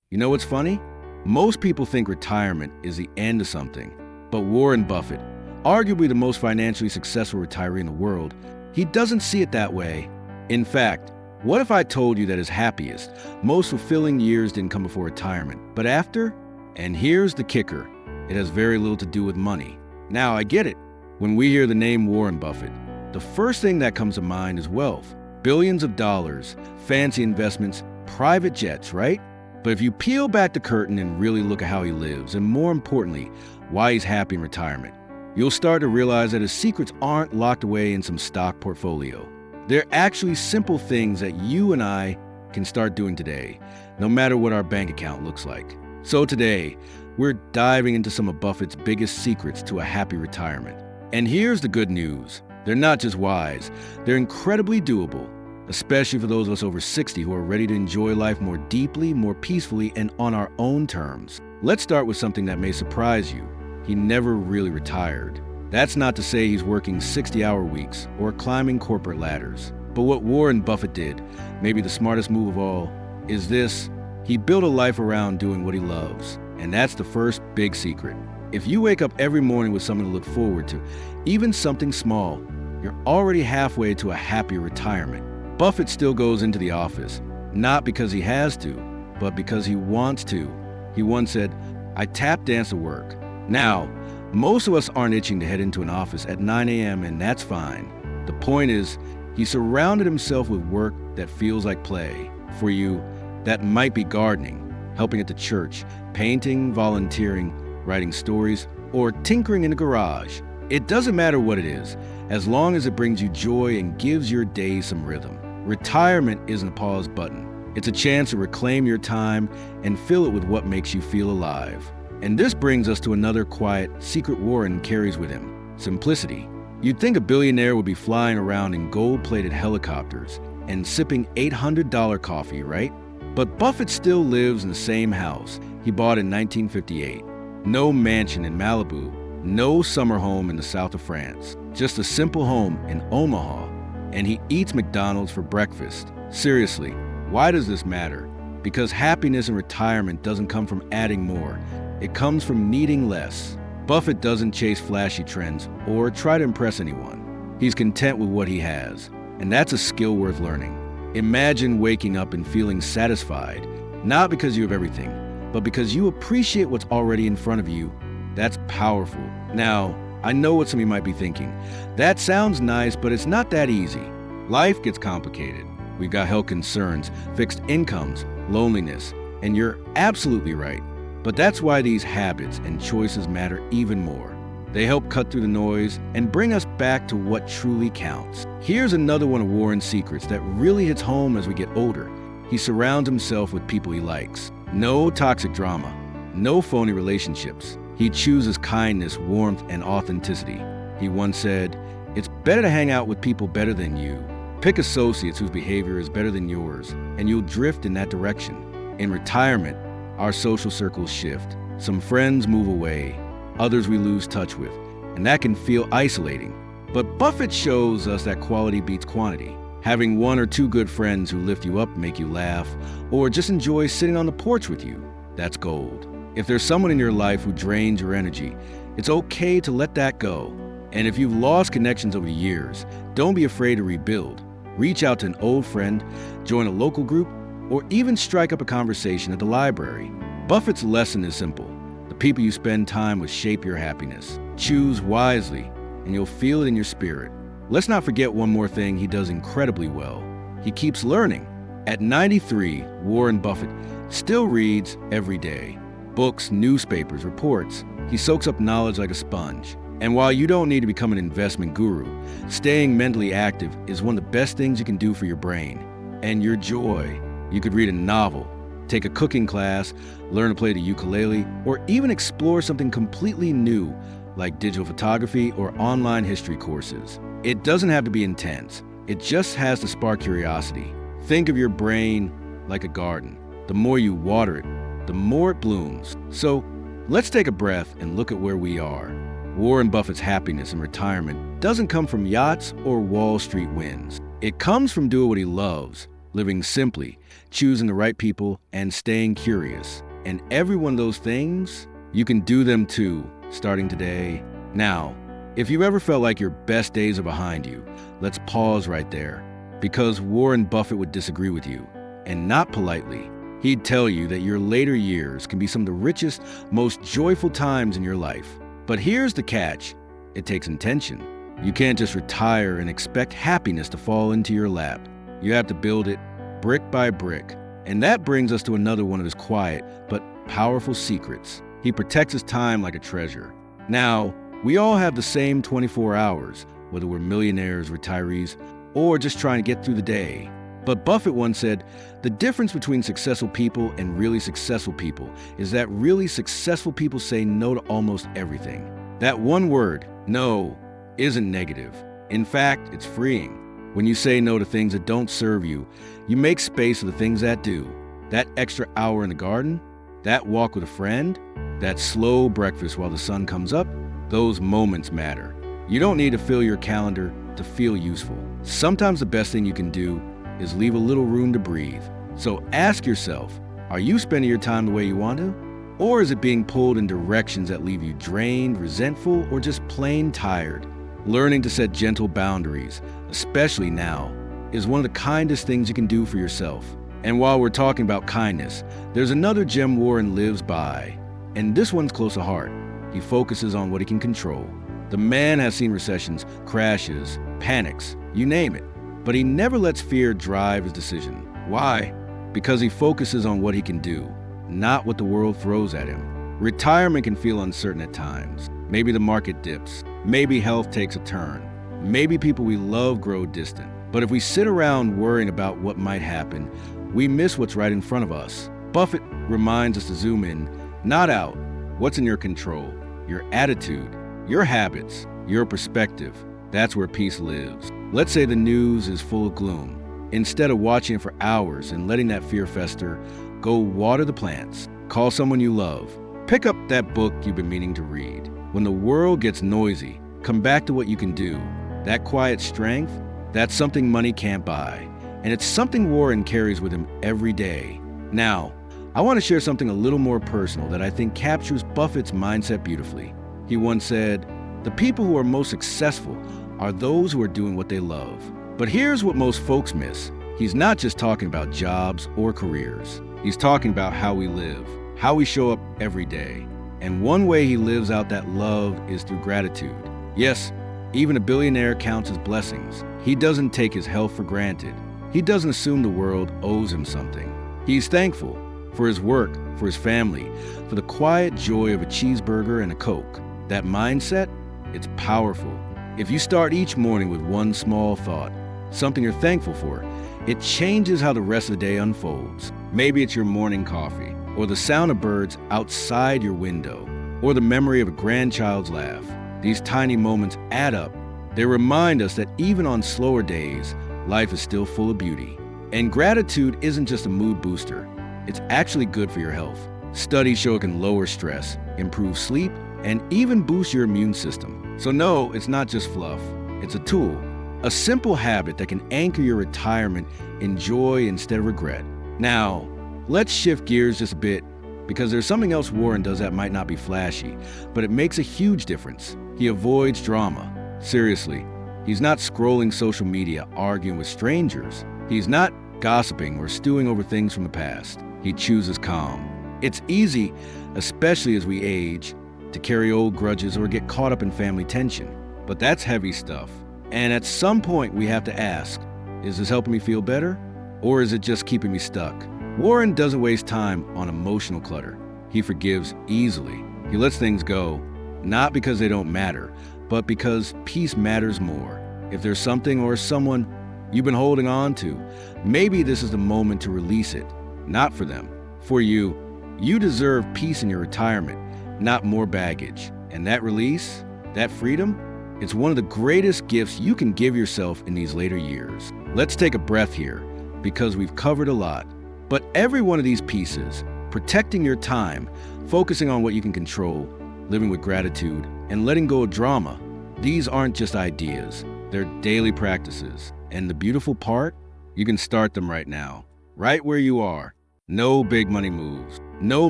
You know what's funny? Most people think retirement is the end of something. But Warren Buffett, arguably the most financially successful retiree in the world, he doesn't see it that way. In fact, what if I told you that his happiest, most fulfilling years didn't come before retirement, but after? And here's the kicker. It has very little to do with money. Now, I get it. When we hear the name Warren Buffett, the first thing that comes to mind is wealth. Billions of dollars, fancy investments, private jets, right? But if you peel back the curtain and really look at how he lives, and more importantly, why he's happy in retirement, you'll start to realize that his secrets aren't locked away in some stock portfolio. They're actually simple things that you and I can start doing today, no matter what our bank account looks like. So today, we're diving into some of Buffett's biggest secrets to a happy retirement. And here's the good news. They're not just wise, they're incredibly doable, especially for those of us over 60 who are ready to enjoy life more deeply, more peacefully, and on our own terms. Let's start with something that may surprise you. He never really retired. That's not to say he's working 60-hour weeks or climbing corporate ladders. But what Warren Buffett did, maybe the smartest move of all, is this. He built a life around doing what he loves. And that's the first big secret. If you wake up every morning with something to look forward to, even something small, you're already halfway to a happy retirement. Buffett still goes into the office, not because he has to, but because he wants to. He once said, "I tap dance to work." Now, most of us aren't itching to head into an office at 9 a.m., and that's fine. The point is, he surrounded himself with work that feels like play. For you, that might be gardening, helping at the church, painting, volunteering, writing stories, or tinkering in the garage. It doesn't matter what it is, as long as it brings you joy and gives your day some rhythm. Retirement isn't a pause button. It's a chance to reclaim your time and fill it with what makes you feel alive. And this brings us to another quiet secret Warren carries with him: simplicity. You'd think a billionaire would be flying around in gold-plated helicopters and sipping $800 coffee, right? But Buffett still lives in the same house he bought in 1958. No mansion in Malibu, no summer home in the south of France, just a simple home in Omaha. And he eats McDonald's for breakfast. Seriously, why does this matter? Because happiness in retirement doesn't come from adding more. It comes from needing less. Buffett doesn't chase flashy trends or try to impress anyone. He's content with what he has, and that's a skill worth learning. Imagine waking up and feeling satisfied, not because you have everything, but because you appreciate what's already in front of you. That's powerful. Now, I know what some of you might be thinking. That sounds nice, but it's not that easy. Life gets complicated. We've got health concerns, fixed incomes, loneliness, and you're absolutely right. But that's why these habits and choices matter even more. They help cut through the noise and bring us back to what truly counts. Here's another one of Warren's secrets that really hits home as we get older. He surrounds himself with people he likes. No toxic drama, no phony relationships. He chooses kindness, warmth, and authenticity. He once said, "It's better to hang out with people better than you. Pick associates whose behavior is better than yours, and you'll drift in that direction." In retirement, our social circles shift. Some friends move away, others we lose touch with, and that can feel isolating. But Buffett shows us that quality beats quantity. Having one or two good friends who lift you up, make you laugh, or just enjoy sitting on the porch with you, that's gold. If there's someone in your life who drains your energy, it's okay to let that go. And if you've lost connections over the years, don't be afraid to rebuild. Reach out to an old friend, join a local group, or even strike up a conversation at the library. Buffett's lesson is simple. The people you spend time with shape your happiness. Choose wisely, and you'll feel it in your spirit. Let's not forget one more thing he does incredibly well. He keeps learning. At 93, Warren Buffett still reads every day. Books, newspapers, reports. He soaks up knowledge like a sponge. And while you don't need to become an investment guru, staying mentally active is one of the best things you can do for your brain and your joy. You could read a novel, take a cooking class, learn to play the ukulele, or even explore something completely new like digital photography or online history courses. It doesn't have to be intense. It just has to spark curiosity. Think of your brain like a garden. The more you water it, the more it blooms. So let's take a breath and look at where we are. Warren Buffett's happiness in retirement doesn't come from yachts or Wall Street wins. It comes from doing what he loves, living simply, choosing the right people, and staying curious. And every one of those things, you can do them too, starting today. Now, if you ever felt like your best days are behind you, let's pause right there, because Warren Buffett would disagree with you, and not politely. He'd tell you that your later years can be some of the richest, most joyful times in your life. But here's the catch. It takes intention. You can't just retire and expect happiness to fall into your lap. You have to build it brick by brick. And that brings us to another one of his quiet but powerful secrets. He protects his time like a treasure. Now, we all have the same 24 hours, whether we're millionaires, retirees, or just trying to get through the day. But Buffett once said, the difference between successful people and really successful people is that really successful people say no to almost everything. That one word, no, isn't negative. In fact, it's freeing. When you say no to things that don't serve you, you make space for the things that do. That extra hour in the garden, that walk with a friend, that slow breakfast while the sun comes up, those moments matter. You don't need to fill your calendar to feel useful. Sometimes the best thing you can do is leave a little room to breathe. So ask yourself, are you spending your time the way you want to? Or is it being pulled in directions that leave you drained, resentful, or just plain tired? Learning to set gentle boundaries, especially now, is one of the kindest things you can do for yourself. And while we're talking about kindness, there's another gem Warren lives by, and this one's close to heart. He focuses on what he can control. The man has seen recessions, crashes, panics, you name it. But he never lets fear drive his decision. Why? Because he focuses on what he can do, not what the world throws at him. Retirement can feel uncertain at times. Maybe the market dips. Maybe health takes a turn. Maybe people we love grow distant. But if we sit around worrying about what might happen, we miss what's right in front of us. Buffett reminds us to zoom in, not out. What's in your control? Your attitude, your habits, your perspective. That's where peace lives. Let's say the news is full of gloom. Instead of watching it for hours and letting that fear fester, go water the plants. Call someone you love. Pick up that book you've been meaning to read. When the world gets noisy, come back to what you can do. That quiet strength, that's something money can't buy. And it's something Warren carries with him every day. Now, I want to share something a little more personal that I think captures Buffett's mindset beautifully. He once said, the people who are most successful are those who are doing what they love. But here's what most folks miss. He's not just talking about jobs or careers. He's talking about how we live, how we show up every day. And one way he lives out that love is through gratitude. Yes, even a billionaire counts his blessings. He doesn't take his health for granted. He doesn't assume the world owes him something. He's thankful for his work, for his family, for the quiet joy of a cheeseburger and a Coke. That mindset, it's powerful. If you start each morning with one small thought, something you're thankful for, it changes how the rest of the day unfolds. Maybe it's your morning coffee, or the sound of birds outside your window, or the memory of a grandchild's laugh. These tiny moments add up. They remind us that even on slower days, life is still full of beauty. And gratitude isn't just a mood booster. It's actually good for your health. Studies show it can lower stress, improve sleep, and even boost your immune system. So no, it's not just fluff. It's a tool, a simple habit that can anchor your retirement in joy instead of regret. Now, let's shift gears just a bit, because there's something else Warren does that might not be flashy, but it makes a huge difference. He avoids drama. Seriously, he's not scrolling social media, arguing with strangers. He's not gossiping or stewing over things from the past. He chooses calm. It's easy, especially as we age, to carry old grudges or get caught up in family tension. But that's heavy stuff. And at some point we have to ask, is this helping me feel better? Or is it just keeping me stuck? Warren doesn't waste time on emotional clutter. He forgives easily. He lets things go, not because they don't matter, but because peace matters more. If there's something or someone you've been holding on to, maybe this is the moment to release it. Not for them, for you. You deserve peace in your retirement, not more baggage. And that release, that freedom, it's one of the greatest gifts you can give yourself in these later years. Let's take a breath here, because we've covered a lot. But every one of these pieces, protecting your time, focusing on what you can control, living with gratitude, and letting go of drama, these aren't just ideas. They're daily practices. And the beautiful part You can start them right now, right where you are. No big money moves, no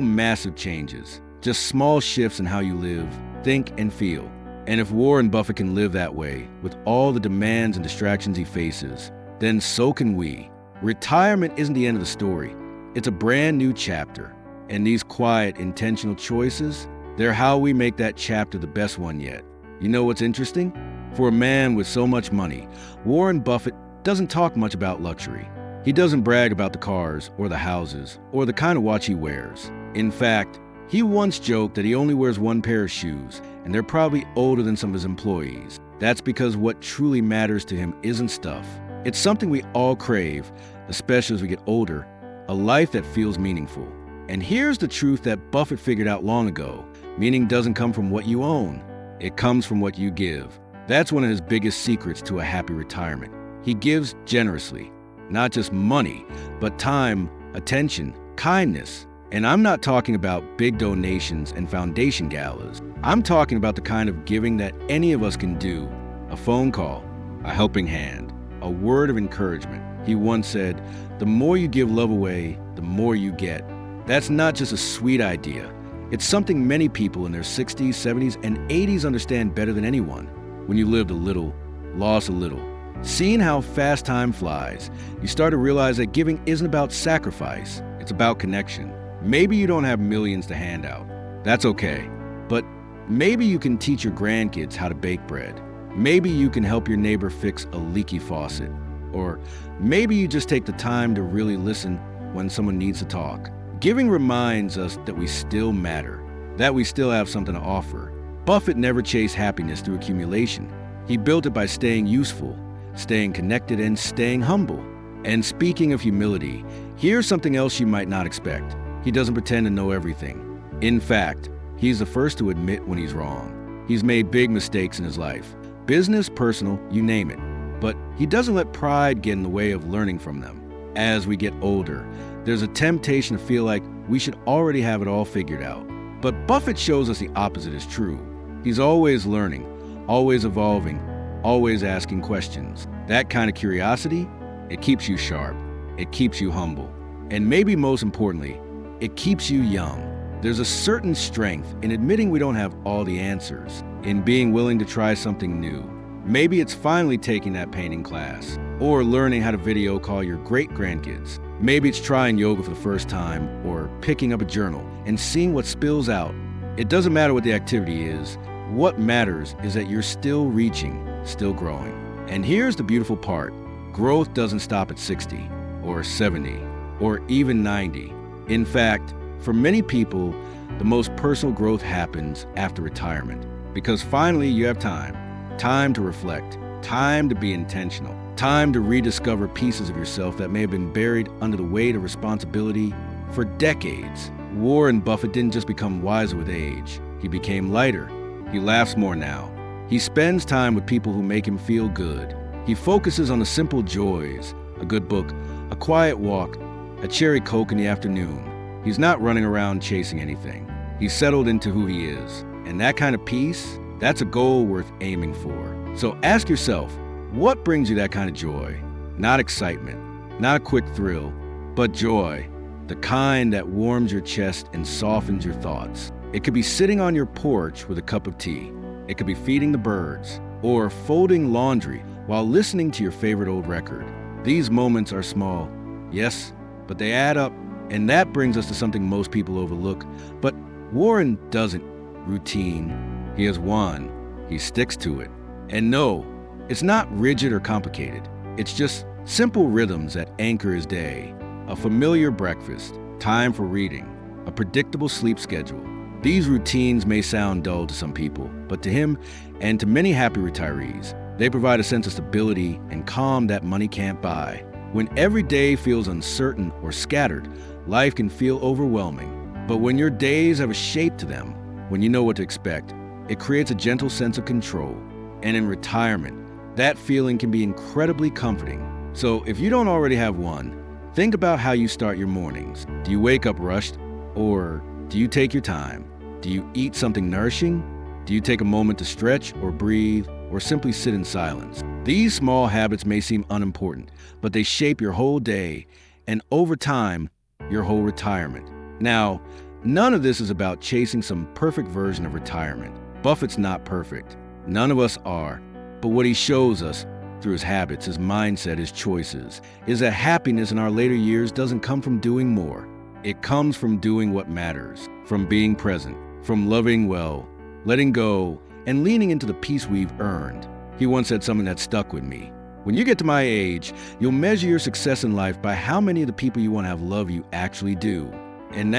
massive changes, just small shifts in how you live, think, and feel. And if Warren Buffett can live that way, with all the demands and distractions he faces, then so can we. Retirement isn't the end of the story. It's a brand new chapter. And these quiet, intentional choices, they're how we make that chapter the best one yet. You know what's interesting? For a man with so much money, Warren Buffett doesn't talk much about luxury. He doesn't brag about the cars or the houses or the kind of watch he wears. In fact, he once joked that he only wears one pair of shoes, and they're probably older than some of his employees. That's because what truly matters to him isn't stuff. It's something we all crave, especially as we get older, a life that feels meaningful. And here's the truth that Buffett figured out long ago. Meaning doesn't come from what you own. It comes from what you give. That's one of his biggest secrets to a happy retirement. He gives generously. Not just money, but time, attention, kindness. And I'm not talking about big donations and foundation galas. I'm talking about the kind of giving that any of us can do. A phone call, a helping hand, a word of encouragement. He once said, "The more you give love away, the more you get." That's not just a sweet idea. It's something many people in their 60s, 70s, and 80s understand better than anyone. When you lived a little, lost a little. Seeing how fast time flies, you start to realize that giving isn't about sacrifice, it's about connection. Maybe you don't have millions to hand out. That's okay. But maybe you can teach your grandkids how to bake bread. Maybe you can help your neighbor fix a leaky faucet. Or maybe you just take the time to really listen when someone needs to talk. Giving reminds us that we still matter, that we still have something to offer. Buffett never chased happiness through accumulation. He built it by staying useful, staying connected, and staying humble. And speaking of humility, here's something else you might not expect. He doesn't pretend to know everything. In fact, he's the first to admit when he's wrong. He's made big mistakes in his life. Business, personal, you name it. But he doesn't let pride get in the way of learning from them. As we get older, there's a temptation to feel like we should already have it all figured out. But Buffett shows us the opposite is true. He's always learning, always evolving, always asking questions. That kind of curiosity, it keeps you sharp, it keeps you humble, and maybe most importantly, it keeps you young. There's a certain strength in admitting we don't have all the answers, in being willing to try something new. Maybe it's finally taking that painting class, or learning how to video call your great-grandkids. Maybe it's trying yoga for the first time, or picking up a journal and seeing what spills out. It doesn't matter what the activity is. What matters is that you're still reaching, still growing. And here's the beautiful part. Growth doesn't stop at 60, or 70, or even 90. In fact, for many people, the most personal growth happens after retirement, because finally you have time. Time to reflect, time to be intentional, time to rediscover pieces of yourself that may have been buried under the weight of responsibility for decades. Warren Buffett didn't just become wiser with age, he became lighter. He laughs more now. He spends time with people who make him feel good. He focuses on the simple joys, a good book, a quiet walk, a cherry Coke in the afternoon. He's not running around chasing anything. He's settled into who he is. And that kind of peace, that's a goal worth aiming for. So ask yourself, what brings you that kind of joy? Not excitement, not a quick thrill, but joy. The kind that warms your chest and softens your thoughts. It could be sitting on your porch with a cup of tea. It could be feeding the birds, or folding laundry while listening to your favorite old record. These moments are small, yes, but they add up. And that brings us to something most people overlook. But Warren doesn't. Routine. He has one. He sticks to it. And no, it's not rigid or complicated. It's just simple rhythms that anchor his day. A familiar breakfast, time for reading, a predictable sleep schedule. These routines may sound dull to some people, but to him and to many happy retirees, they provide a sense of stability and calm that money can't buy. When every day feels uncertain or scattered, life can feel overwhelming. But when your days have a shape to them, when you know what to expect, it creates a gentle sense of control. And in retirement, that feeling can be incredibly comforting. So if you don't already have one, think about how you start your mornings. Do you wake up rushed? Or do you take your time? Do you eat something nourishing? Do you take a moment to stretch or breathe or simply sit in silence? These small habits may seem unimportant, but they shape your whole day and, over time, your whole retirement. Now, none of this is about chasing some perfect version of retirement. Buffett's not perfect. None of us are. But what he shows us through his habits, his mindset, his choices, is that happiness in our later years doesn't come from doing more. It comes from doing what matters, from being present, from loving well, letting go, and leaning into the peace we've earned. He once said something that stuck with me. When you get to my age, you'll measure your success in life by how many of the people you want to have love you actually do. And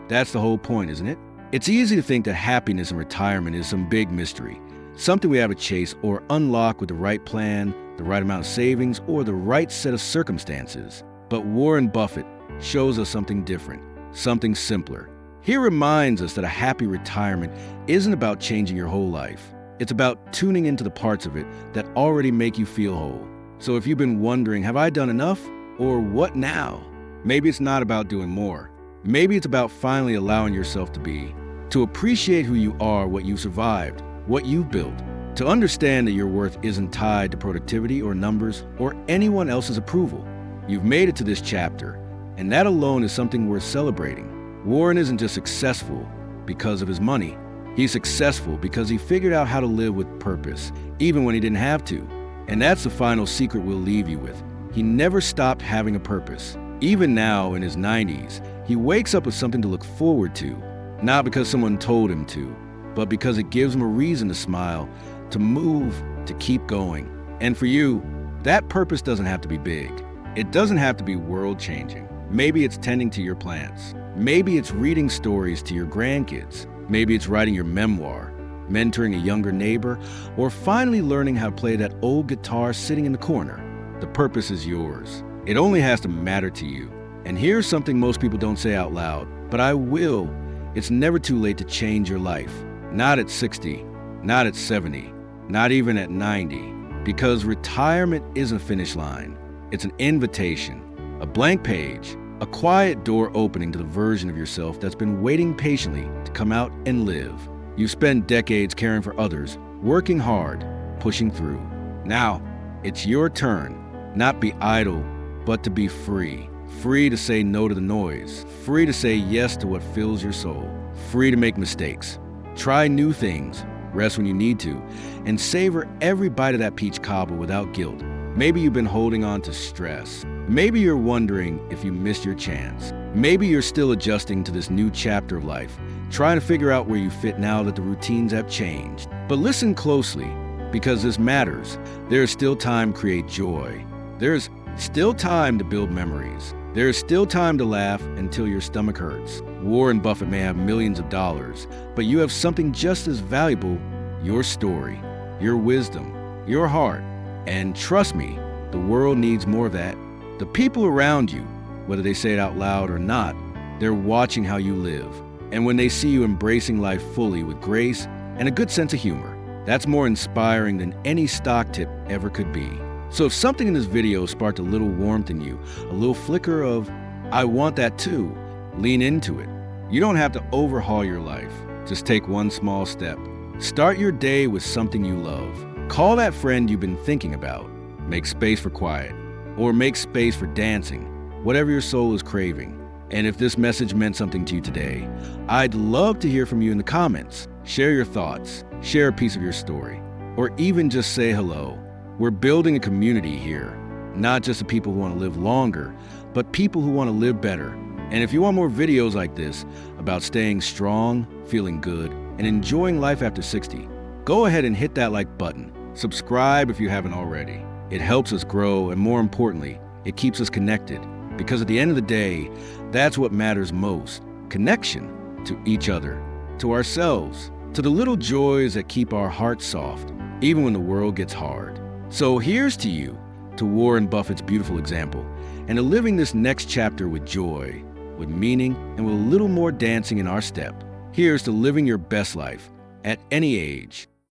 that's the whole point, isn't it? It's easy to think that happiness in retirement is some big mystery, something we have to chase or unlock with the right plan, the right amount of savings, or the right set of circumstances. But Warren Buffett shows us something different, something simpler. He reminds us that a happy retirement isn't about changing your whole life. It's about tuning into the parts of it that already make you feel whole. So if you've been wondering, have I done enough? Or what now? Maybe it's not about doing more. Maybe it's about finally allowing yourself to be, to appreciate who you are, what you've survived, what you've built, to understand that your worth isn't tied to productivity or numbers or anyone else's approval. You've made it to this chapter, and that alone is something worth celebrating. Warren isn't just successful because of his money. He's successful because he figured out how to live with purpose, even when he didn't have to. And that's the final secret we'll leave you with. He never stopped having a purpose. Even now, in his 90s, he wakes up with something to look forward to, not because someone told him to, but because it gives him a reason to smile, to move, to keep going. And for you, that purpose doesn't have to be big. It doesn't have to be world-changing. Maybe it's tending to your plants. Maybe it's reading stories to your grandkids. Maybe it's writing your memoir, mentoring a younger neighbor, or finally learning how to play that old guitar sitting in the corner. The purpose is yours. It only has to matter to you. And here's something most people don't say out loud, but I will. It's never too late to change your life. Not at 60, not at 70, not even at 90. Because retirement isn't a finish line. It's an invitation, a blank page, a quiet door opening to the version of yourself that's been waiting patiently to come out and live. You spent decades caring for others, working hard, pushing through. Now, it's your turn, not be idle, but to be free. Free to say no to the noise, free to say yes to what fills your soul, free to make mistakes, try new things, rest when you need to, and savor every bite of that peach cobbler without guilt. Maybe you've been holding on to stress. Maybe you're wondering if you missed your chance. Maybe you're still adjusting to this new chapter of life, trying to figure out where you fit now that the routines have changed. But listen closely, because this matters. There's still time to create joy. There's still time to build memories. There's still time to laugh until your stomach hurts. Warren Buffett may have millions of dollars, but you have something just as valuable, your story, your wisdom, your heart. And trust me, the world needs more of that. The people around you, whether they say it out loud or not, they're watching how you live. And when they see you embracing life fully with grace and a good sense of humor, that's more inspiring than any stock tip ever could be. So if something in this video sparked a little warmth in you, a little flicker of, I want that too, lean into it. You don't have to overhaul your life. Just take one small step. Start your day with something you love. Call that friend you've been thinking about. Make space for quiet. Or make space for dancing. Whatever your soul is craving. And if this message meant something to you today, I'd love to hear from you in the comments. Share your thoughts. Share a piece of your story. Or even just say hello. We're building a community here. Not just the people who want to live longer, but people who want to live better. And if you want more videos like this about staying strong, feeling good, and enjoying life after 60, go ahead and hit that like button. Subscribe if you haven't already. It helps us grow, and more importantly, it keeps us connected. Because at the end of the day, that's what matters most. Connection to each other, to ourselves, to the little joys that keep our hearts soft, even when the world gets hard. So here's to you, to Warren Buffett's beautiful example, and to living this next chapter with joy, with meaning, and with a little more dancing in our step. Here's to living your best life at any age.